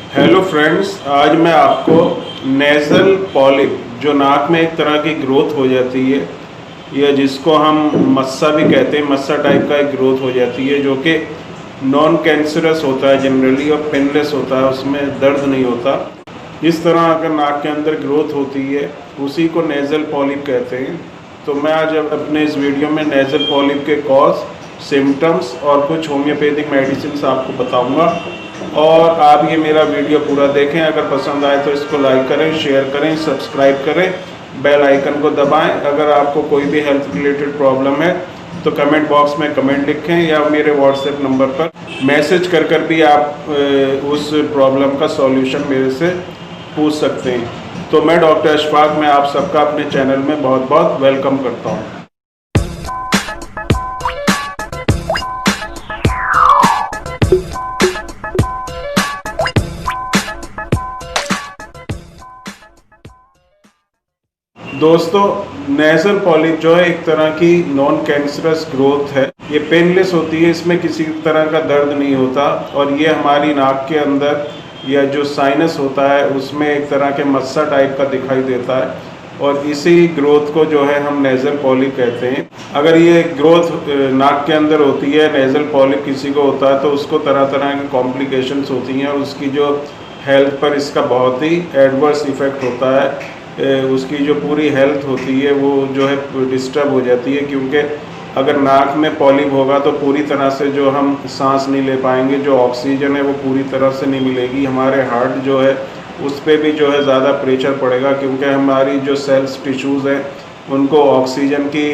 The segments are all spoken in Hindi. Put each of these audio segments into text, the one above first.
हेलो फ्रेंड्स, आज मैं आपको नेज़ल पॉलिप जो नाक में एक तरह की ग्रोथ हो जाती है या जिसको हम मस्सा भी कहते हैं, मस्सा टाइप का एक ग्रोथ हो जाती है जो कि नॉन कैंसरस होता है जनरली और पेनलेस होता है, उसमें दर्द नहीं होता। इस तरह अगर नाक के अंदर ग्रोथ होती है उसी को नेज़ल पॉलिप कहते हैं। तो मैं आज अपने इस वीडियो में नेज़ल पॉलिप के कॉज, सिम्टम्स और कुछ होम्योपैथिक मेडिसिन आपको बताऊंगा और आप ये मेरा वीडियो पूरा देखें। अगर पसंद आए तो इसको लाइक करें, शेयर करें, सब्सक्राइब करें, बेल आइकन को दबाएं। अगर आपको कोई भी हेल्थ रिलेटेड प्रॉब्लम है तो कमेंट बॉक्स में कमेंट लिखें या मेरे व्हाट्सएप नंबर पर मैसेज कर भी आप उस प्रॉब्लम का सॉल्यूशन मेरे से पूछ सकते हैं। तो मैं डॉक्टर अशफाक, मैं आप सबका अपने चैनल में बहुत बहुत वेलकम करता हूँ। दोस्तों, नेज़ल पॉलिप जो है एक तरह की नॉन कैंसरस ग्रोथ है। ये पेनलेस होती है, इसमें किसी तरह का दर्द नहीं होता और ये हमारी नाक के अंदर या जो साइनस होता है उसमें एक तरह के मस्सा टाइप का दिखाई देता है और इसी ग्रोथ को जो है हम नेज़ल पॉलिप कहते हैं। अगर ये ग्रोथ नाक के अंदर होती है, नेज़ल पॉलिप किसी को होता है तो उसको तरह तरह की कॉम्प्लिकेशंस होती हैं और उसकी जो हेल्थ पर इसका बहुत ही एडवर्स इफ़ेक्ट होता है। उसकी जो पूरी हेल्थ होती है वो जो है डिस्टर्ब हो जाती है, क्योंकि अगर नाक में पॉलिप होगा तो पूरी तरह से जो हम सांस नहीं ले पाएंगे, जो ऑक्सीजन है वो पूरी तरह से नहीं मिलेगी। हमारे हार्ट जो है उस पर भी जो है ज़्यादा प्रेशर पड़ेगा, क्योंकि हमारी जो सेल्स टिश्यूज़ हैं उनको ऑक्सीजन की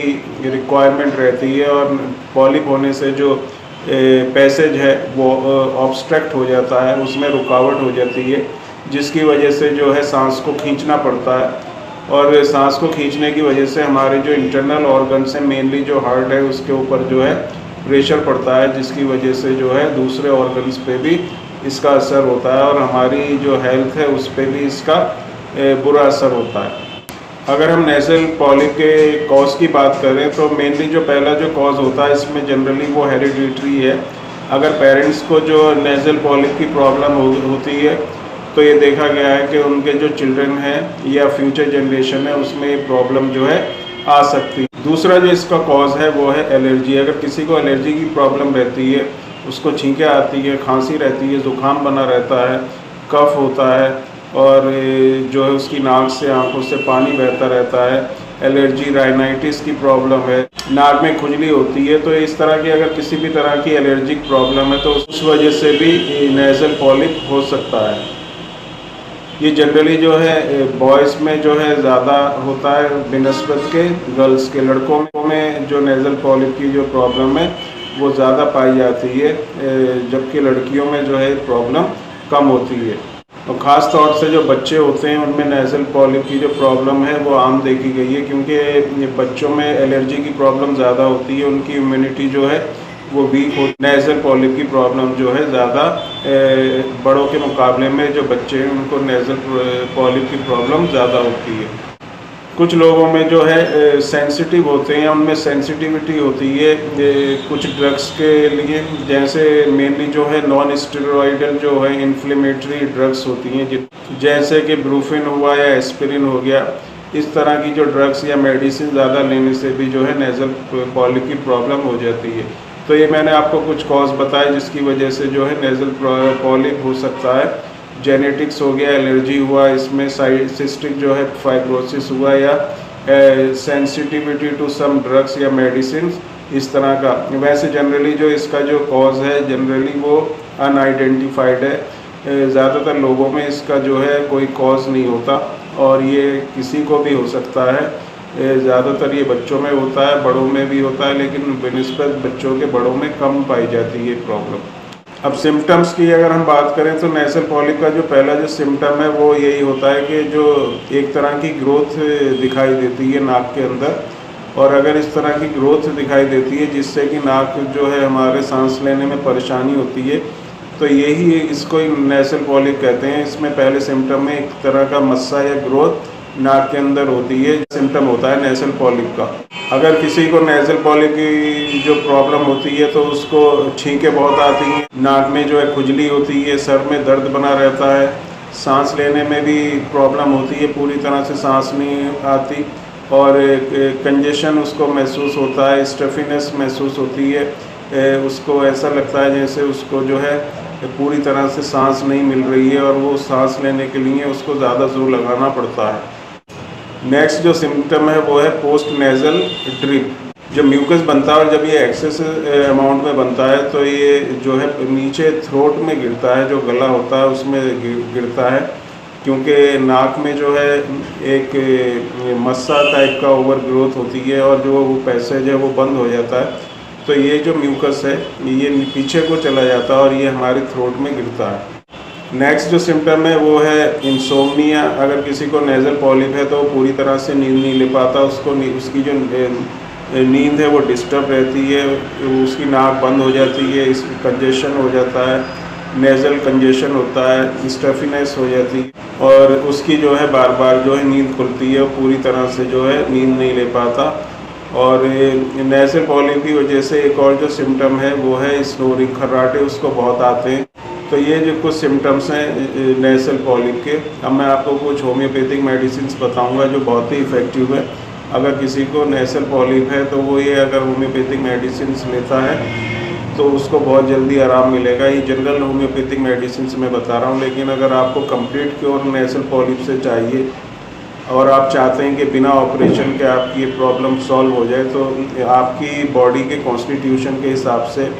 रिक्वायरमेंट रहती है और पॉलिप होने से जो पैसेज है वो ऑब्स्ट्रक्ट हो जाता है, उसमें रुकावट हो जाती है, जिसकी वजह से जो है सांस को खींचना पड़ता है और सांस को खींचने की वजह से हमारे जो इंटरनल ऑर्गन्स हैं, मेनली जो हार्ट है उसके ऊपर जो है प्रेशर पड़ता है, जिसकी वजह से जो है दूसरे ऑर्गन्स पे भी इसका असर होता है और हमारी जो हेल्थ है उस पर भी इसका बुरा असर होता है। अगर हम नेज़ल पॉलिप के कॉज की बात करें तो मेनली जो पहला जो कॉज होता है इसमें जनरली वो हेरिडिटरी है। अगर पेरेंट्स को जो नेज़ल पॉलिप की प्रॉब्लम होती है तो ये देखा गया है कि उनके जो चिल्ड्रन हैं या फ्यूचर जनरेशन है उसमें ये प्रॉब्लम जो है आ सकती है। दूसरा जो इसका कॉज है वो है एलर्जी। अगर किसी को एलर्जी की प्रॉब्लम रहती है, उसको छींकें आती है, खांसी रहती है, ज़ुकाम बना रहता है, कफ होता है और जो है उसकी नाक से, आंखों से पानी बहता रहता है, एलर्जी, राइनाइटिस की प्रॉब्लम है, नाक में खुजली होती है, तो इस तरह की अगर किसी भी तरह की एलर्जिक प्रॉब्लम है तो उस वजह से भी नेज़ल पॉलिप हो सकता है। ये जनरली जो है बॉयज़ में जो है ज़्यादा होता है बिनस्बत के गर्ल्स के। लड़कों में जो नेज़ल पॉलिप की जो प्रॉब्लम है वो ज़्यादा पाई जाती है, जबकि लड़कियों में जो है प्रॉब्लम कम होती है। और ख़ास तौर से जो बच्चे होते हैं उनमें नेज़ल पॉलिप की जो प्रॉब्लम है वो आम देखी गई है, क्योंकि बच्चों में एलर्जी की प्रॉब्लम ज़्यादा होती है, उनकी इम्यूनिटी जो है वो वीक हो। नेज़ल पॉलिप की प्रॉब्लम जो है ज़्यादा बड़ों के मुकाबले में जो बच्चे हैं उनको नेज़ल पॉलिप की प्रॉब्लम ज़्यादा होती है। कुछ लोगों में जो है सेंसिटिव होते हैं, उनमें सेंसिटिविटी होती है कुछ ड्रग्स के लिए, जैसे मेनली जो है नॉन स्टेरॉइडल जो है इन्फ्लेमेटरी ड्रग्स होती हैं, जैसे कि ब्रूफिन हुआ या एस्पिरिन हो गया। इस तरह की जो ड्रग्स या मेडिसिन ज़्यादा लेने से भी जो है नेज़ल पॉलिप की प्रॉब्लम हो जाती है। तो ये मैंने आपको कुछ कॉज बताए जिसकी वजह से जो है नेज़ल पॉलिप हो सकता है। जेनेटिक्स हो गया, एलर्जी हुआ, इसमें सिस्टिक जो है फाइब्रोसिस हुआ या सेंसिटिविटी टू सम ड्रग्स या मेडिसिन, इस तरह का। वैसे जनरली जो इसका जो कॉज है जनरली वो अनआइडेंटिफाइड है। ज़्यादातर लोगों में इसका जो है कोई कॉज नहीं होता और ये किसी को भी हो सकता है। ज़्यादातर ये बच्चों में होता है, बड़ों में भी होता है, लेकिन बनिस्बत बच्चों के बड़ों में कम पाई जाती है प्रॉब्लम। अब सिम्टम्स की अगर हम बात करें तो नेज़ल पॉलिप का जो पहला जो सिम्टम है वो यही होता है कि जो एक तरह की ग्रोथ दिखाई देती है नाक के अंदर, और अगर इस तरह की ग्रोथ दिखाई देती है जिससे कि नाक जो है हमारे सांस लेने में परेशानी होती है, तो यही इसको नेज़ल पॉलिप कहते हैं। इसमें पहले सिम्टम में एक तरह का मस्सा या ग्रोथ नाक के अंदर होती है, सिम्टम होता है नेज़ल पॉलिप का। अगर किसी को नेज़ल पॉलिप की जो प्रॉब्लम होती है तो उसको छींकें बहुत आती हैं, नाक में जो है खुजली होती है, सर में दर्द बना रहता है, सांस लेने में भी प्रॉब्लम होती है, पूरी तरह से सांस नहीं आती और कंजेशन उसको महसूस होता है, स्टफीनेस महसूस होती है, उसको ऐसा लगता है जैसे उसको जो है पूरी तरह से सांस नहीं मिल रही है और वो सांस लेने के लिए उसको ज़्यादा जोर लगाना पड़ता है। नेक्स्ट जो सिम्टम है वो है पोस्ट नेज़ल ड्रिप। जब म्यूकस बनता है और जब ये एक्सेस अमाउंट में बनता है तो ये जो है नीचे थ्रोट में गिरता है, जो गला होता है उसमें गिरता है, क्योंकि नाक में जो है एक मस्सा टाइप का ओवर ग्रोथ होती है और जो वो पैसेज है वो बंद हो जाता है, तो ये जो म्यूकस है ये पीछे को चला जाता है और ये हमारे थ्रोट में गिरता है। नेक्स्ट जो सिम्टम है वो है इंसोम्निया। अगर किसी को नेज़ल पॉलिप है तो वो पूरी तरह से नींद नहीं ले पाता, उसकी जो नींद है वो डिस्टर्ब रहती है, उसकी नाक बंद हो जाती है, इस कंजेशन हो जाता है, नेज़ल कंजेशन होता है, स्टफीनेस हो जाती है और उसकी जो है बार बार जो है नींद खुलती है, पूरी तरह से जो है नींद नहीं ले पाता। और नेज़ल पॉलिप की वजह से एक और जो सिम्टम है वो है स्नोरिंग, खर्राटे उसको बहुत आते हैं। तो ये जो कुछ सिम्टम्स हैं नेज़ल पॉलिप के। अब मैं आपको कुछ होम्योपैथिक मेडिसिन बताऊंगा जो बहुत ही इफ़ेक्टिव है। अगर किसी को नेज़ल पॉलिप है तो वो ये अगर होम्योपैथिक मेडिसिन लेता है तो उसको बहुत जल्दी आराम मिलेगा। ये जनरल होम्योपैथिक मेडिसिन मैं बता रहा हूँ, लेकिन अगर आपको कंप्लीट क्योर नेज़ल पॉलिप से चाहिए और आप चाहते हैं कि बिना ऑपरेशन के आपकी ये प्रॉब्लम सॉल्व हो जाए, तो आपकी बॉडी के कॉन्स्टिट्यूशन के हिसाब से,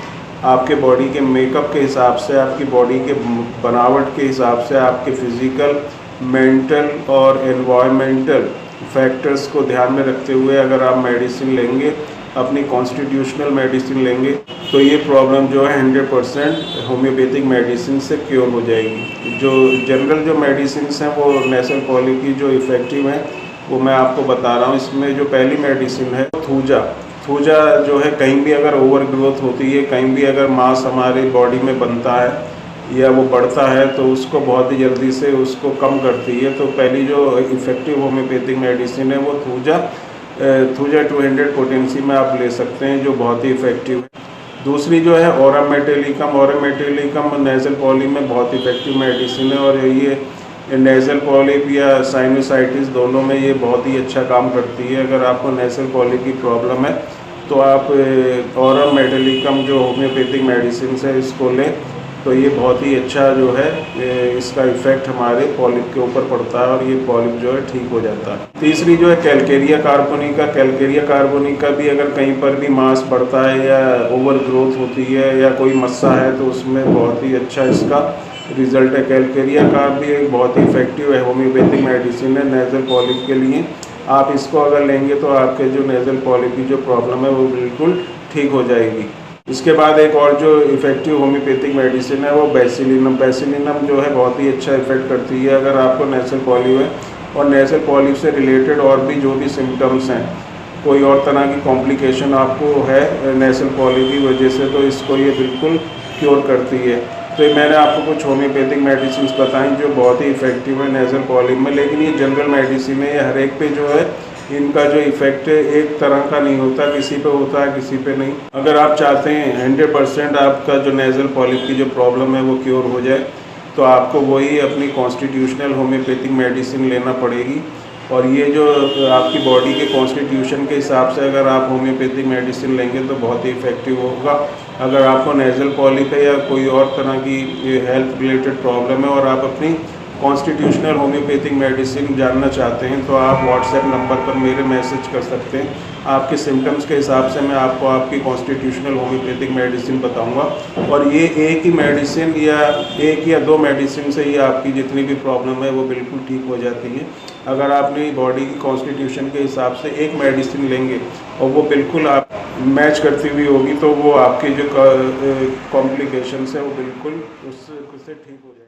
आपके बॉडी के मेकअप के हिसाब से, आपकी बॉडी के बनावट के हिसाब से, आपके फिज़िकल, मेंटल और एनवायरमेंटल फैक्टर्स को ध्यान में रखते हुए अगर आप मेडिसिन लेंगे, अपनी कॉन्स्टिट्यूशनल मेडिसिन लेंगे, तो ये प्रॉब्लम जो है 100% होम्योपैथिक मेडिसिन से क्योर हो जाएगी। जो जनरल जो मेडिसिन हैं वो नेज़ल पॉलिप की जो इफ़ेक्टिव हैं वो मैं आपको बता रहा हूँ। इसमें जो पहली मेडिसिन है थूजा जो है कहीं भी अगर ओवर ग्रोथ होती है, कहीं भी अगर मांस हमारी बॉडी में बनता है या वो बढ़ता है तो उसको बहुत ही जल्दी से उसको कम करती है। तो पहली जो इफ़ेक्टिव होम्योपैथिक मेडिसिन है वो थूजा 200 पोटेंसी में आप ले सकते हैं, जो बहुत ही इफ़ेक्टिव है। दूसरी जो है ऑरम मेटेलिकम नेज़ल पॉलिप में बहुत इफ़ेक्टिव मेडिसिन है और ये नेज़ल पॉलिप या साइनोसाइटिस दोनों में ये बहुत ही अच्छा काम करती है। अगर आपको नेज़ल पॉलिप की प्रॉब्लम है तो आप ऑरम मेटेलिकम जो होम्योपैथिक मेडिसिन है इसको लें, तो ये बहुत ही अच्छा जो है इसका इफ़ेक्ट हमारे पॉलिप के ऊपर पड़ता है और ये पॉलिप जो है ठीक हो जाता है। तीसरी जो है कैलकेरिया कार्बोनिका भी अगर कहीं पर भी मांस बढ़ता है या ओवर ग्रोथ होती है या कोई मस्सा है तो उसमें बहुत ही अच्छा इसका रिज़ल्ट है। कैलकेरिया कार्ब भी एक बहुत ही इफ़ेक्टिव है होम्योपैथिक मेडिसिन है नेज़ल पॉलिप के लिए। आप इसको अगर लेंगे तो आपके जो नेज़ल पॉलिप की जो प्रॉब्लम है वो बिल्कुल ठीक हो जाएगी। इसके बाद एक और जो इफ़ेक्टिव होम्योपैथिक मेडिसिन है वो बेसिलिनम जो है बहुत ही अच्छा इफ़ेक्ट करती है अगर आपको नेज़ल पॉलिप है और नेज़ल पॉलिप से रिलेटेड और भी जो भी सिम्टम्स हैं, कोई और तरह की कॉम्प्लिकेशन आपको है नेज़ल पॉलिप की वजह से, तो इसको ये बिल्कुल क्योर करती है। तो मैंने आपको कुछ होम्योपैथिक मेडिसिन बताई जो बहुत ही इफ़ेक्टिव है नेज़ल पॉलिप में, लेकिन ये जनरल मेडिसिन है, ये हर एक पे जो है इनका जो इफ़ेक्ट है एक तरह का नहीं होता, किसी पे होता है किसी पे नहीं। अगर आप चाहते हैं 100% आपका जो नेज़ल पॉलिप की जो प्रॉब्लम है वो क्योर हो जाए तो आपको वही अपनी कॉन्स्टिट्यूशनल होम्योपैथिक मेडिसिन लेना पड़ेगी। और ये जो आपकी बॉडी के कॉन्स्टिट्यूशन के हिसाब से अगर आप होम्योपैथिक मेडिसिन लेंगे तो बहुत ही इफ़ेक्टिव होगा। अगर आपको नेज़ल पॉलिप है या कोई और तरह की हेल्थ रिलेटेड प्रॉब्लम है और आप अपनी कॉन्स्टिट्यूशनल होम्योपैथिक मेडिसिन जानना चाहते हैं तो आप व्हाट्सएप नंबर पर मेरे मैसेज कर सकते हैं। आपके सिम्टम्स के हिसाब से मैं आपको आपकी कॉन्स्टिट्यूशनल होम्योपैथिक मेडिसिन बताऊंगा और ये एक ही मेडिसिन या एक या दो मेडिसिन से ही आपकी जितनी भी प्रॉब्लम है वो बिल्कुल ठीक हो जाती है। अगर आपने बॉडी की कॉन्स्टिट्यूशन के हिसाब से एक मेडिसिन लेंगे और वो बिल्कुल आप मैच करती हुई होगी तो वो आपके जो कॉम्प्लिकेशंस है वो बिल्कुल उससे ठीक हो जाए।